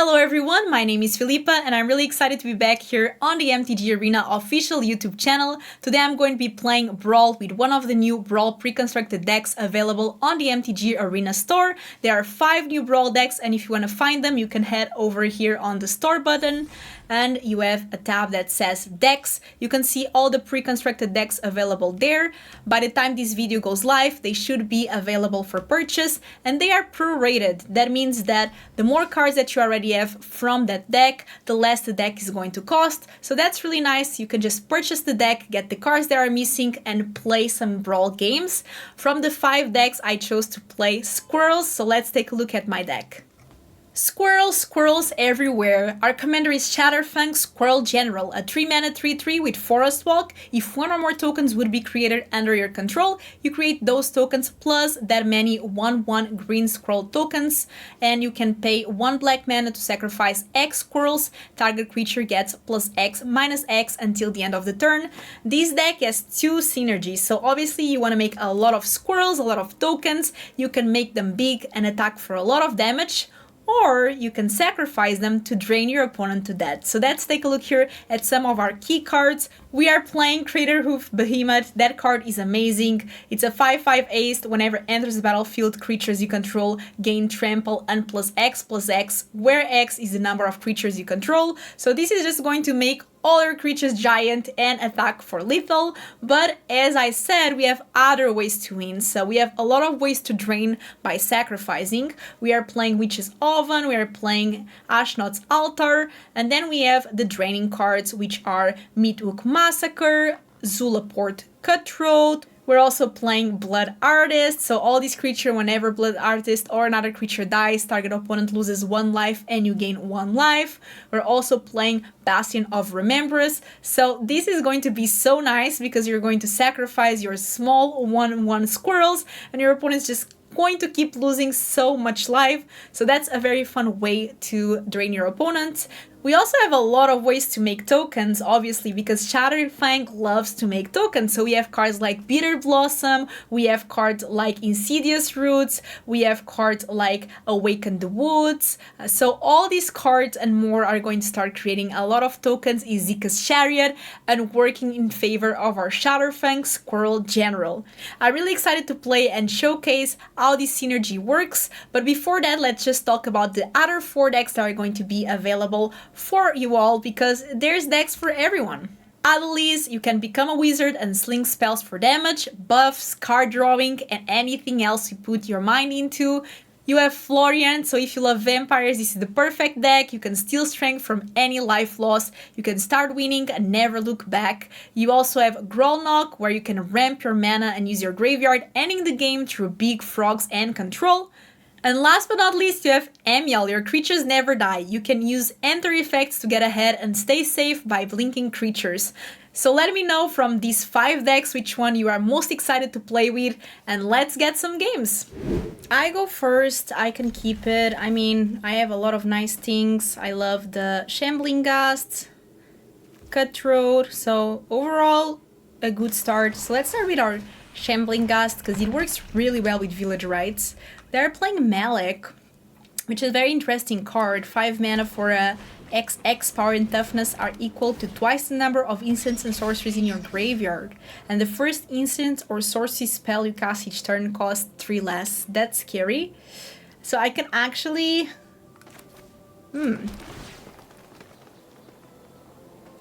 Hello everyone, my name is Filipa and I'm really excited to be back here on the MTG Arena official YouTube channel. Today I'm going to be playing Brawl with one of the new Brawl pre-constructed decks available on the MTG Arena store. There are 5 new Brawl decks and if you want to find them you can head over here on the store button and you have a tab that says decks. You can see all the pre-constructed decks available there. By the time this video goes live they should be available for purchase and they are prorated. That means that the more cards that you already have from that deck, the less the deck is going to cost. So that's really nice. You can just purchase the deck, get the cards that are missing and play some Brawl games. From the 5 decks I chose to play Squirrels, so let's take a look at my deck. Squirrels everywhere. Our commander is Chatterfang, Squirrel General, a 3-mana 3/3 with Forest Walk. If one or more tokens would be created under your control, you create those tokens plus that many 1/1 green squirrel tokens, and you can pay 1 black mana to sacrifice X squirrels. Target creature gets plus X minus X until the end of the turn. This deck has 2 synergies, so obviously you want to make a lot of squirrels, a lot of tokens. You can make them big and attack for a lot of damage, or you can sacrifice them to drain your opponent to death. So let's take a look here at some of our key cards. We are playing Craterhoof Behemoth. That card is amazing. It's a 5/5 ace. Whenever enters the battlefield, creatures you control gain trample and plus X, where X is the number of creatures you control. So this is just going to make all your creatures giant and attack for lethal. But as I said, we have other ways to win. So we have a lot of ways to drain by sacrificing. We are playing Witch's Oven, we are playing Ashnod's Altar, and then we have the draining cards, which are Midwood Massacre, Zulaport Cutthroat. We're also playing Blood Artist, so all these creatures, whenever Blood Artist or another creature dies, target opponent loses 1 life and you gain 1 life. We're also playing Bastion of Remembrance, so this is going to be so nice because you're going to sacrifice your small 1/1 squirrels and your opponent's just going to keep losing so much life. So that's a very fun way to drain your opponent. We also have a lot of ways to make tokens, obviously, because Chatterfang loves to make tokens. So we have cards like Bitter Blossom, we have cards like Insidious Roots, we have cards like Awaken the Woods. So all these cards and more are going to start creating a lot of tokens in Zika's Chariot and working in favor of our Chatterfang Squirrel General. I'm really excited to play and showcase how this synergy works, but before that, let's just talk about the other 4 decks that are going to be available for you all, because there's decks for everyone. Adelis, you can become a wizard and sling spells for damage, buffs, card drawing, and anything else you put your mind into. You have Florian, so if you love vampires, this is the perfect deck. You can steal strength from any life loss. You can start winning and never look back. You also have Grolnok, where you can ramp your mana and use your graveyard, ending the game through big frogs and control. And last but not least, you have Emiel. Your creatures never die. You can use enter effects to get ahead and stay safe by blinking creatures. So let me know from these 5 decks which one you are most excited to play with, and let's get some games. I go first, I can keep it. I mean, I have a lot of nice things. I love the Shambling Ghast, Cutthroat, so overall a good start. So let's start with our Shambling Ghast because it works really well with Village Rites. They're playing Malek, which is a very interesting card. 5 mana for a XX power and toughness are equal to twice the number of instants and sorceries in your graveyard. And the first instant or sorcery spell you cast each turn costs 3 less. That's scary. So I can actually...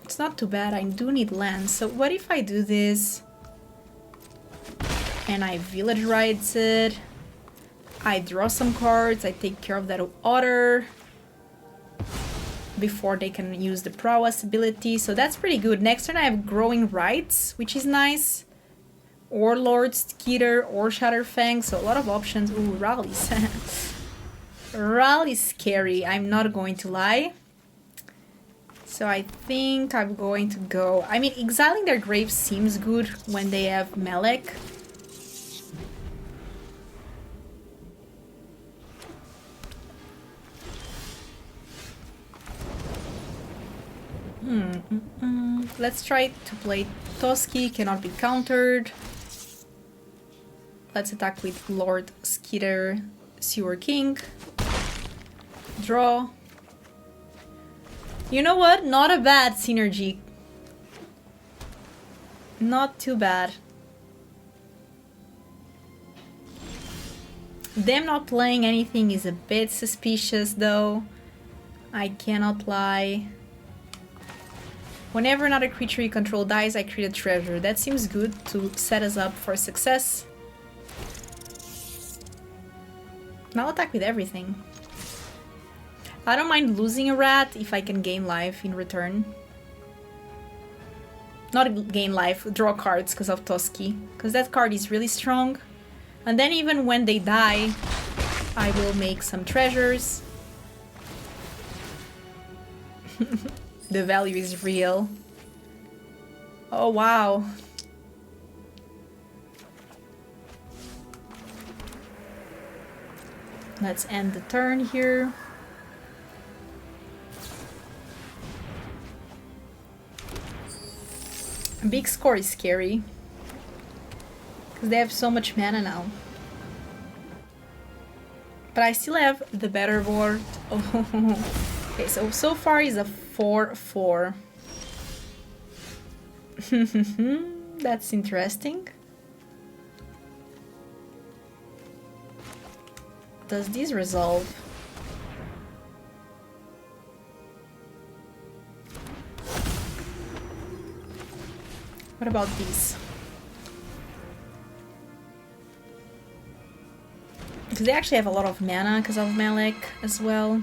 It's not too bad. I do need lands. So what if I do this and I Village Rites it? I draw some cards, I take care of that otter before they can use the prowess ability, so that's pretty good. Next turn I have Growing Rights, which is nice, or Lord Skeeter, or Chatterfang, so a lot of options. Ooh, Rallies. Rally's scary, I'm not going to lie. So I think I'm going to go... I mean, exiling their grave seems good when they have Malek. Let's try to play Toski, cannot be countered. Let's attack with Lord Skeeter, Sewer King. Draw. You know what? Not a bad synergy. Not too bad. Them not playing anything is a bit suspicious though. I cannot lie. Whenever another creature you control dies, I create a treasure. That seems good to set us up for success. Now attack with everything. I don't mind losing a rat if I can gain life in return. Not gain life, draw cards because of Toski. Because that card is really strong. And then even when they die, I will make some treasures. The value is real. Oh wow. Let's end the turn here. A big score is scary. Because they have so much mana now. But I still have the better board. Oh. Okay, so far is a 4-4. That's interesting. Does this resolve? What about these? Because they actually have a lot of mana because of Malek as well.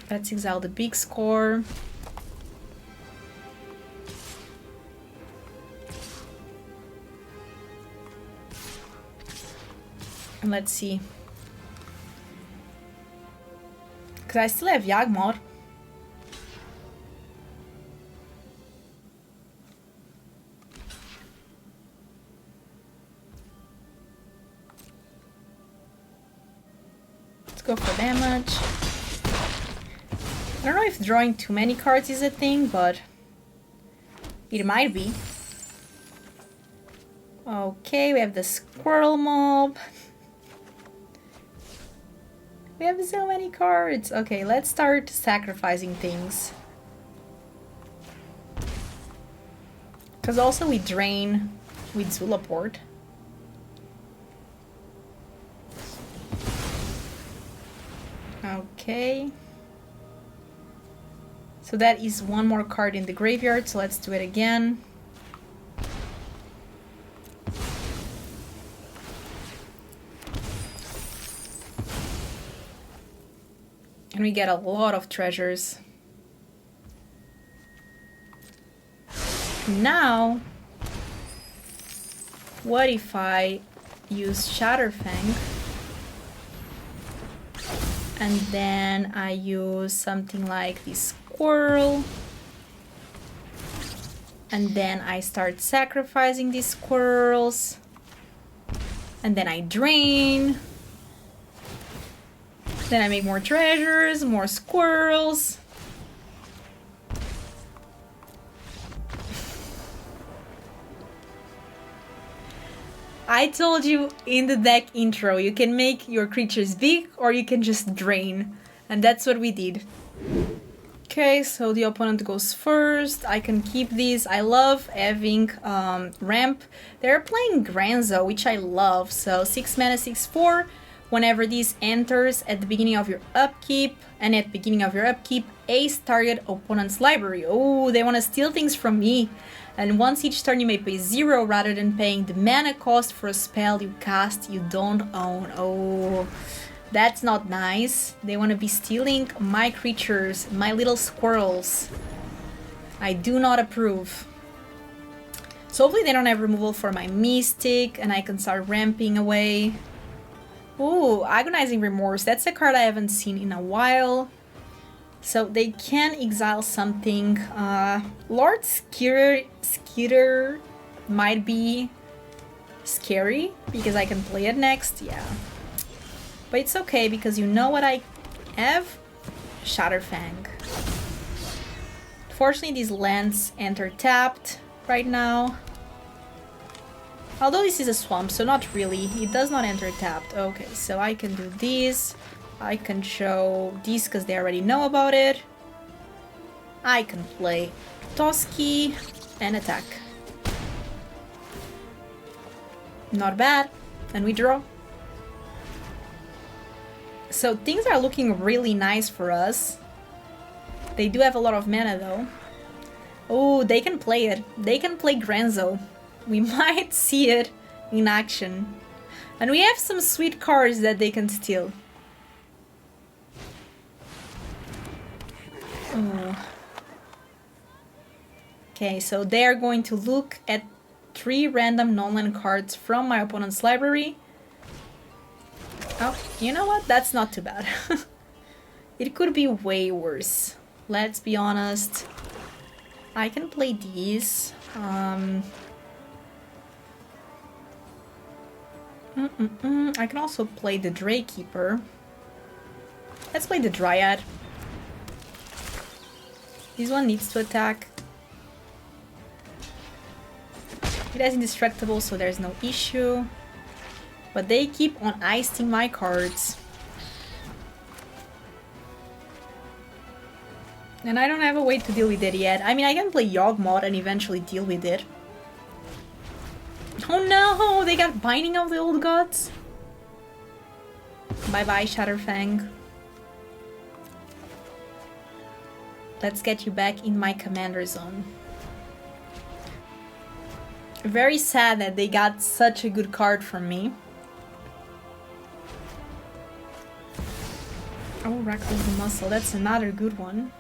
Let's exile the big score. And let's see. Because I still have Yagmoth. Let's go for damage. I don't know if drawing too many cards is a thing, but it might be. Okay, we have the Squirrel Mob. We have so many cards. Okay, let's start sacrificing things. Because also we drain with Zulaport. Okay. So that is one more card in the graveyard, so let's do it again. And we get a lot of treasures. Now, what if I use Chatterfang? And then I use something like this squirrel. And then I start sacrificing these squirrels. And then I drain. Then I make more treasures, more squirrels. I told you in the deck intro, you can make your creatures big or you can just drain. And that's what we did. Okay, so the opponent goes first. I can keep these. I love having ramp. They're playing Granzo, which I love. So 6 mana, 6/4. Whenever this enters at the beginning of your upkeep, and at the beginning of your upkeep, ace target opponent's library. Oh, they want to steal things from me. And once each turn you may pay 0 rather than paying the mana cost for a spell you cast you don't own. Oh, that's not nice. They want to be stealing my creatures, my little squirrels. I do not approve. So hopefully they don't have removal for my Mystic and I can start ramping away. Ooh, Agonizing Remorse. That's a card I haven't seen in a while. So they can exile something. Lord Skeeter might be scary because I can play it next. Yeah. But it's okay because you know what I have? Chatterfang. Fortunately, these lands enter tapped right now. Although this is a swamp, so not really. It does not enter tapped. Okay, so I can do this. I can show these because they already know about it. I can play Toski and attack. Not bad. And we draw. So things are looking really nice for us. They do have a lot of mana though. Oh, they can play it. They can play Granzo. We might see it in action. And we have some sweet cards that they can steal. Oh. Okay, so they are going to look at 3 random non-land cards from my opponent's library. Oh, you know what? That's not too bad. It could be way worse. Let's be honest. I can play these. I can also play the Draykeeper. Let's play the Dryad. This one needs to attack. It has indestructible, so there's no issue. But they keep on icing my cards. And I don't have a way to deal with it yet. I mean, I can play Yawgmoth and eventually deal with it. Oh no! They got Binding of the Old Gods? Bye-bye, Chatterfang. Let's get you back in my commander zone. Very sad that they got such a good card from me. Oh, Rackles the Muscle. That's another good one.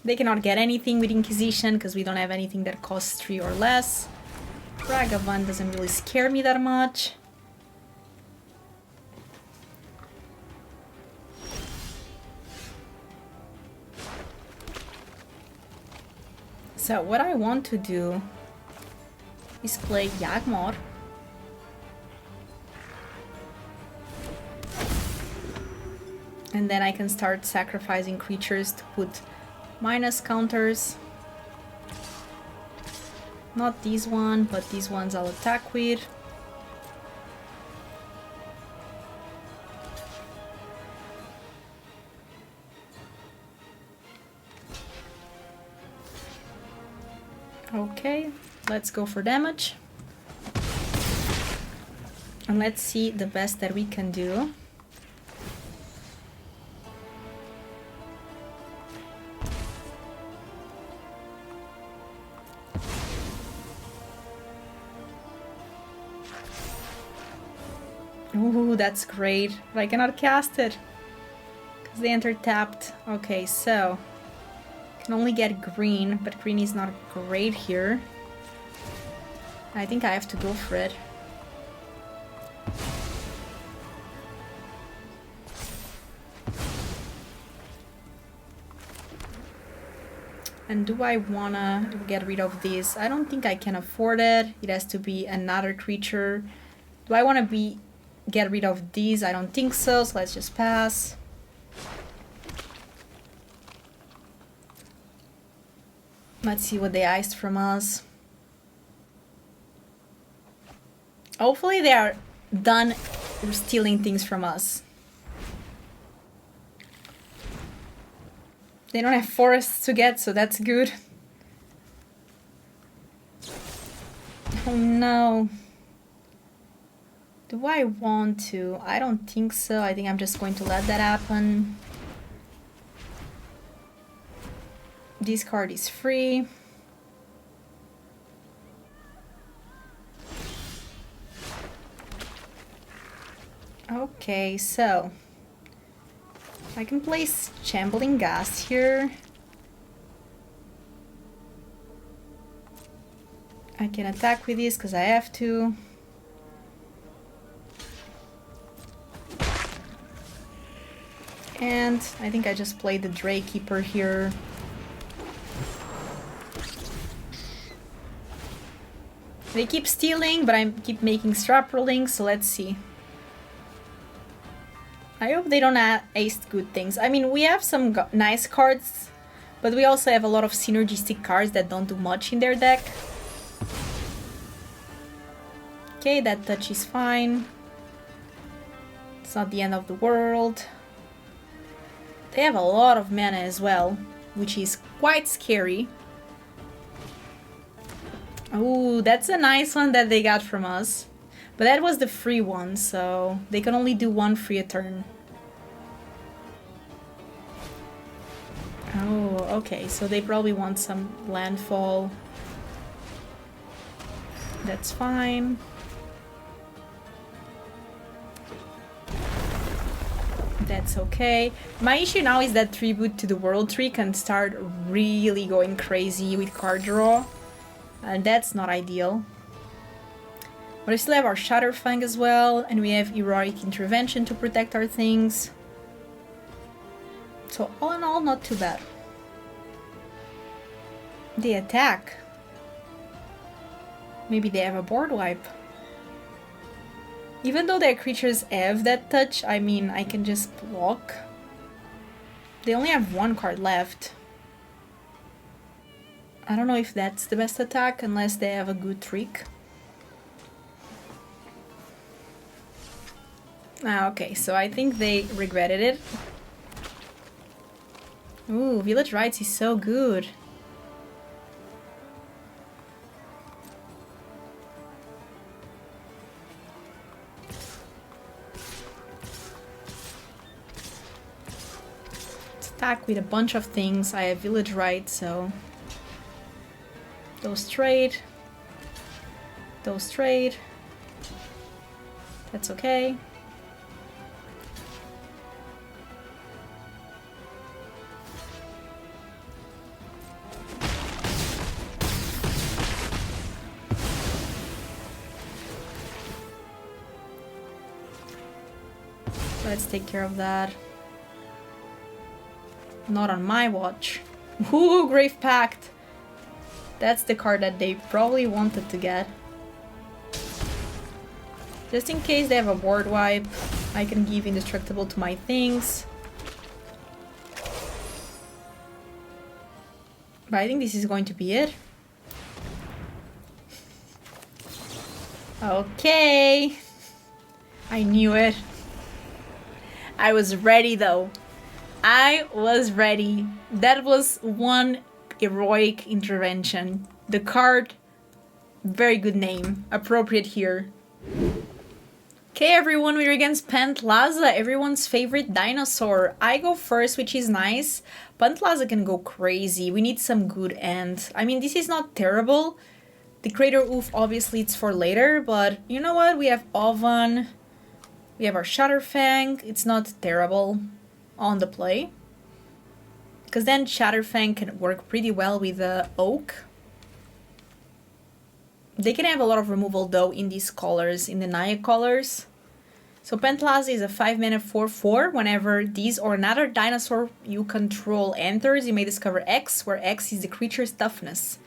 They cannot get anything with Inquisition because we don't have anything that costs 3 or less. Ragavan doesn't really scare me that much. So what I want to do is play Yawgmoth. And then I can start sacrificing creatures to put minus counters. Not these one, but these ones I'll attack with. Okay, let's go for damage. And let's see the best that we can do. Ooh, that's great. But I cannot cast it because they enter tapped. Okay, so can only get green, but green is not great here. I think I have to go for it. And do I wanna get rid of this? I don't think I can afford it. It has to be another creature. Do I wanna get rid of these? I don't think so, so let's just pass. Let's see what they iced from us. Hopefully they are done stealing things from us. They don't have forests to get, so that's good. Oh no. Do I want to? I don't think so. I think I'm just going to let that happen. This card is free. Okay, so I can place Shambling Ghast here. I can attack with this because I have to. And I think I just played the Draykeeper here. They keep stealing, but I keep making strap rolling, so let's see. I hope they don't ace good things. I mean, we have some nice cards, but we also have a lot of synergistic cards that don't do much in their deck. Okay, that touch is fine. It's not the end of the world. They have a lot of mana as well, which is quite scary. Oh, that's a nice one that they got from us. But that was the free one, so they can only do one free a turn. Oh, okay, so they probably want some landfall. That's fine. That's okay. My issue now is that Tribute to the World tree can start really going crazy with card draw. And that's not ideal. But we still have our Chatterfang as well, and we have Heroic Intervention to protect our things. So all in all, not too bad. They attack. Maybe they have a board wipe. Even though their creatures have that touch, I mean, I can just block. They only have one card left. I don't know if that's the best attack, unless they have a good trick. Ah, okay, so I think they regretted it. Ooh, Village Rites is so good. Let's attack with a bunch of things. I have Village Rites, so... Those trade. Those trade. That's okay. Let's take care of that. Not on my watch. Ooh, Grave Pact! That's the card that they probably wanted to get. Just in case they have a board wipe, I can give Indestructible to my things. But I think this is going to be it. Okay! I knew it. I was ready though. I was ready. That was one heroic intervention. The card, very good name. Appropriate here. Okay everyone, we're against Pantlaza, everyone's favorite dinosaur. I go first, which is nice. Pantlaza can go crazy. We need some good end. I mean, this is not terrible. The Crater Oof, obviously it's for later, but you know what? We have Ovan. We have our Chatterfang. It's not terrible on the play. Because then Chatterfang can work pretty well with the Oak. They can have a lot of removal though in these colors, in the Naya colors. So Pantlaza is a 5-mana 4/4. Whenever these or another dinosaur you control enters, you may discover X, where X is the creature's toughness.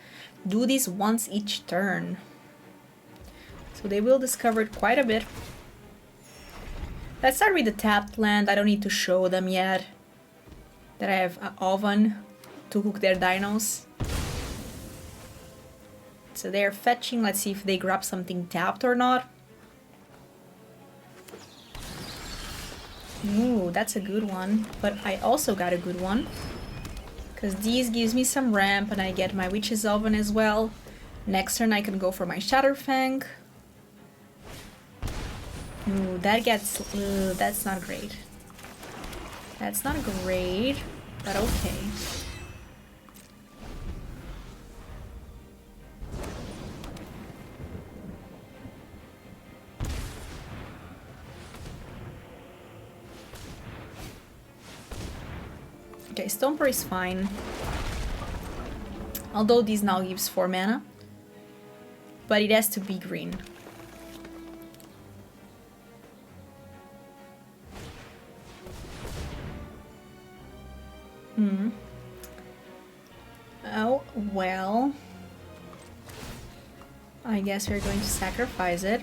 Do this once each turn. So they will discover it quite a bit. Let's start with the tapped land. I don't need to show them yet that I have an oven to cook their dinos. So they're fetching. Let's see if they grab something tapped or not. Ooh, that's a good one. But I also got a good one. Because these gives me some ramp and I get my Witch's Oven as well. Next turn I can go for my Chatterfang. Ooh, that gets... that's not great. That's not great, but okay. Okay, Stomper is fine. Although this now gives 4 mana. But it has to be green. Oh, well. I guess we're going to sacrifice it.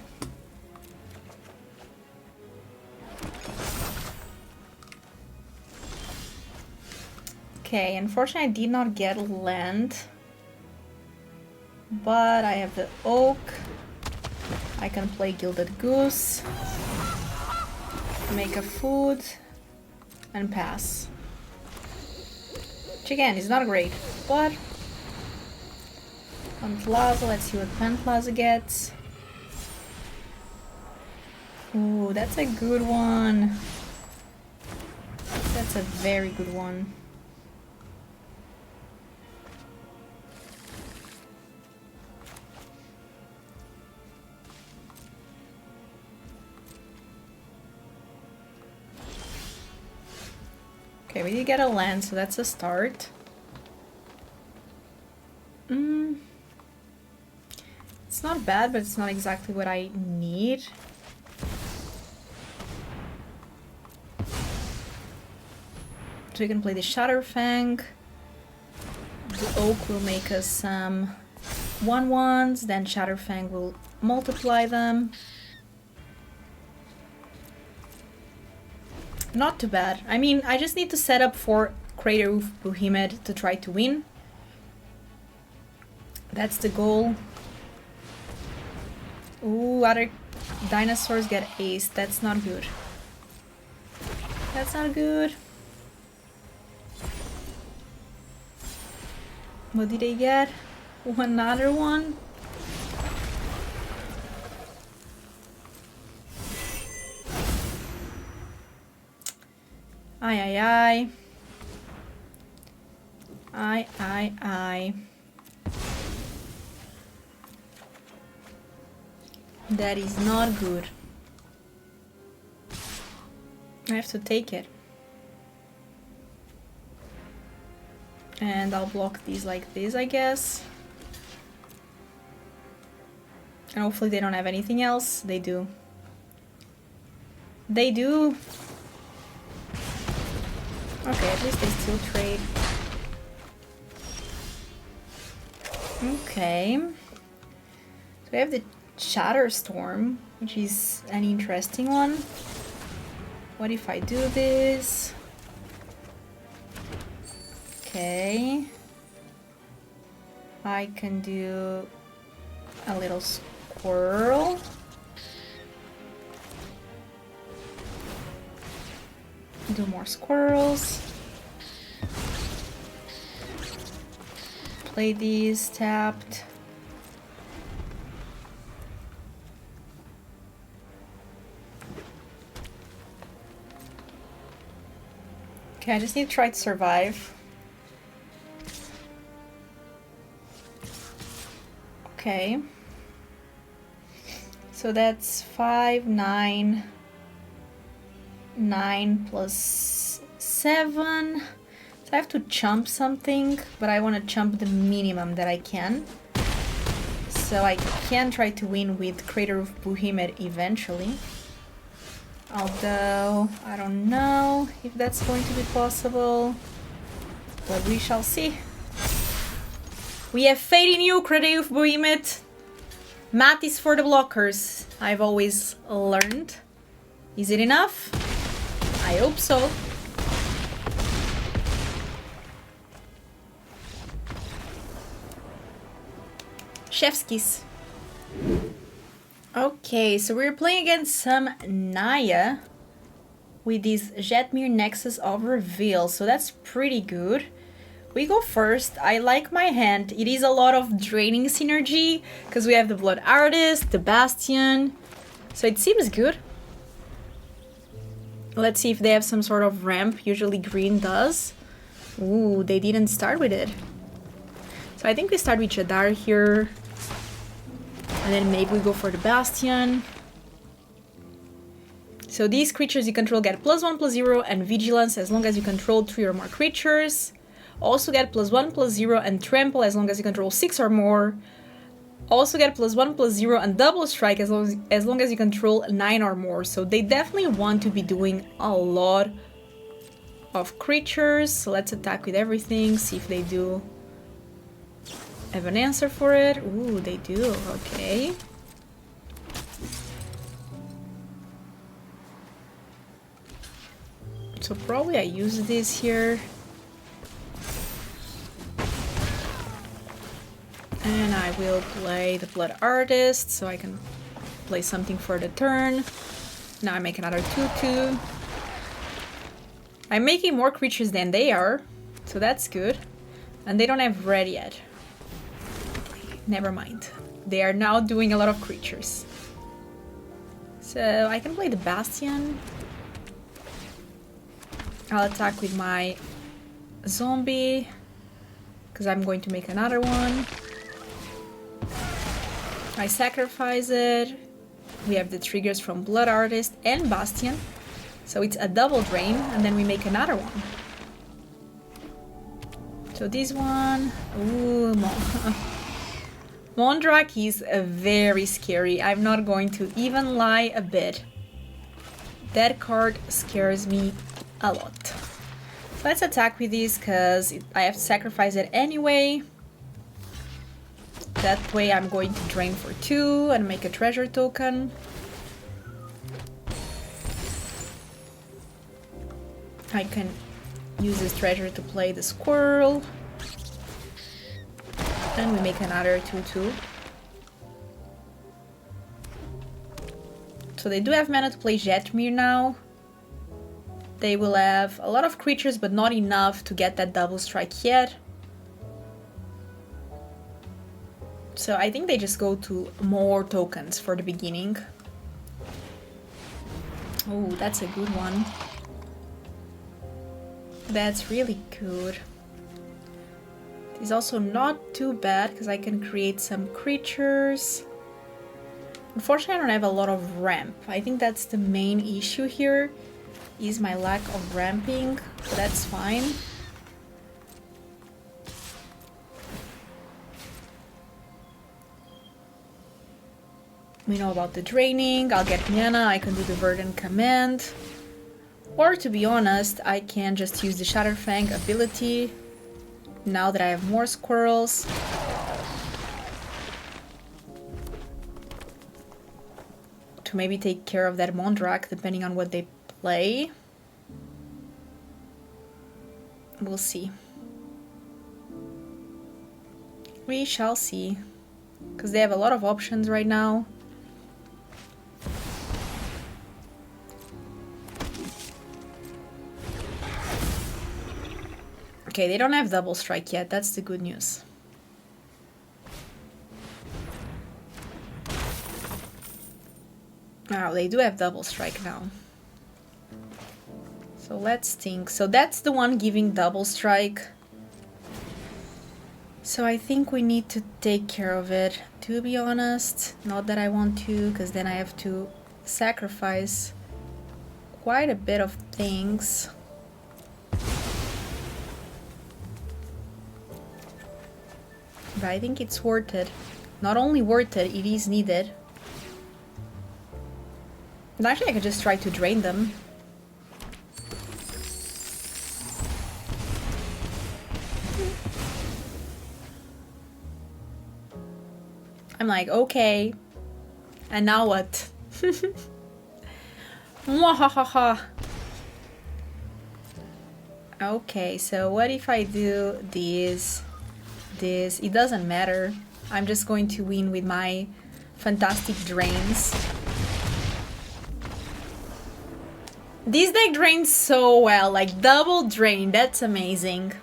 Okay, unfortunately I did not get land. But I have the Oak. I can play Gilded Goose, make a food, and pass. Which again is not great, but Pantlaza, let's see what Pantlaza gets. Ooh, that's a good one. That's a very good one. Okay, we did get a land, so that's a start. It's not bad, but it's not exactly what I need. So we can play the Chatterfang. The Oak will make us some 1/1s, then Chatterfang will multiply them. Not too bad. I mean, I just need to set up for Crater Roof Behemoth to try to win. That's the goal. Ooh, other dinosaurs get aced. That's not good. That's not good. What did they get? Another one? Aye. That is not good. I have to take it. And I'll block these like this, I guess. And hopefully they don't have anything else. They do. They do. Okay, at least they still trade. Okay. So we have the Chatterstorm, which is an interesting one. What if I do this? Okay. I can do a little squirrel. Do more squirrels. Play these tapped. Okay, I just need to try to survive. Okay. So that's 5, 9, 9 plus 7. So I have to chump something, but I want to chump the minimum that I can. So I can try to win with Crater of Behemoth eventually. Although, I don't know if that's going to be possible. But we shall see. We have faith in you, Crater of Behemoth. Math is for the blockers, I've always learned. Is it enough? I hope so. Chef's kiss. Okay, so we're playing against some Naya with this Jetmir Nexus of Reveal, so that's pretty good. We go first. I like my hand. It is a lot of draining synergy because we have the Blood Artist, the Bastion, so it seems good. Let's see if they have some sort of ramp. Usually green does. Ooh, they didn't start with it. So I think we start with Jadar here. And then maybe we go for the Bastion. So these creatures you control get +1/+0 and Vigilance as long as you control 3 or more creatures. Also get +1/+0 and Trample as long as you control 6 or more. Also get +1/+0 and Double Strike as long as you control 9 or more. So they definitely want to be doing a lot of creatures. So let's attack with everything, see if they do have an answer for it. Ooh, they do. Okay. So probably I use this here. And I will play the Blood Artist so I can play something for the turn. Now I make another 2/2. I'm making more creatures than they are, so that's good. And they don't have red yet. Never mind. They are now doing a lot of creatures. So I can play the Bastion. I'll attack with my zombie, because I'm going to make another one. I sacrifice it. We have the triggers from Blood Artist and Bastion. So it's a double drain, and then we make another one. So this one... Ooh, Mondrak is very scary. I'm not going to even lie a bit. That card scares me a lot. So let's attack with this, because I have to sacrifice it anyway. That way I'm going to drain for 2 and make a treasure token. I can use this treasure to play the squirrel. And we make another 2/2. So they do have mana to play Jetmir now. They will have a lot of creatures, but not enough to get that double strike yet. So I think they just go to more tokens for the beginning. Oh, that's a good one. That's really good. It's also not too bad because I can create some creatures. Unfortunately, I don't have a lot of ramp. I think that's the main issue here, is my lack of ramping, but that's fine. We know about the draining. I'll get mana, I can do the Verdant Command. Or to be honest, I can just use the Chatterfang ability now that I have more squirrels. To maybe take care of that Mondrak, depending on what they play. We'll see. We shall see. Because they have a lot of options right now. Okay, they don't have double strike yet, that's the good news. Oh, they do have double strike now. So let's think. So that's the one giving double strike. So I think we need to take care of it, to be honest. Not that I want to, because then I have to sacrifice quite a bit of things. But I think it's worth it. Not only worth it, it is needed. And actually I could just try to drain them. I'm like, okay. And now what? Mwahahaha. Okay, so what if I do this? It doesn't matter. I'm just going to win with my fantastic drains. This deck drains so well, like double drain, that's amazing.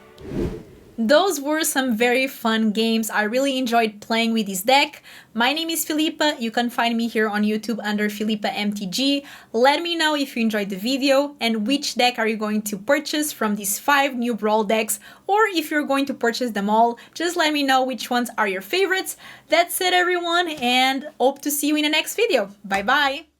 Those were some very fun games. I really enjoyed playing with this deck. My name is Filipa. You can find me here on YouTube under Filipa MTG. Let me know if you enjoyed the video and which deck are you going to purchase from these 5 new Brawl decks, or if you're going to purchase them all, just let me know which ones are your favorites. That's it everyone, and hope to see you in the next video. Bye bye!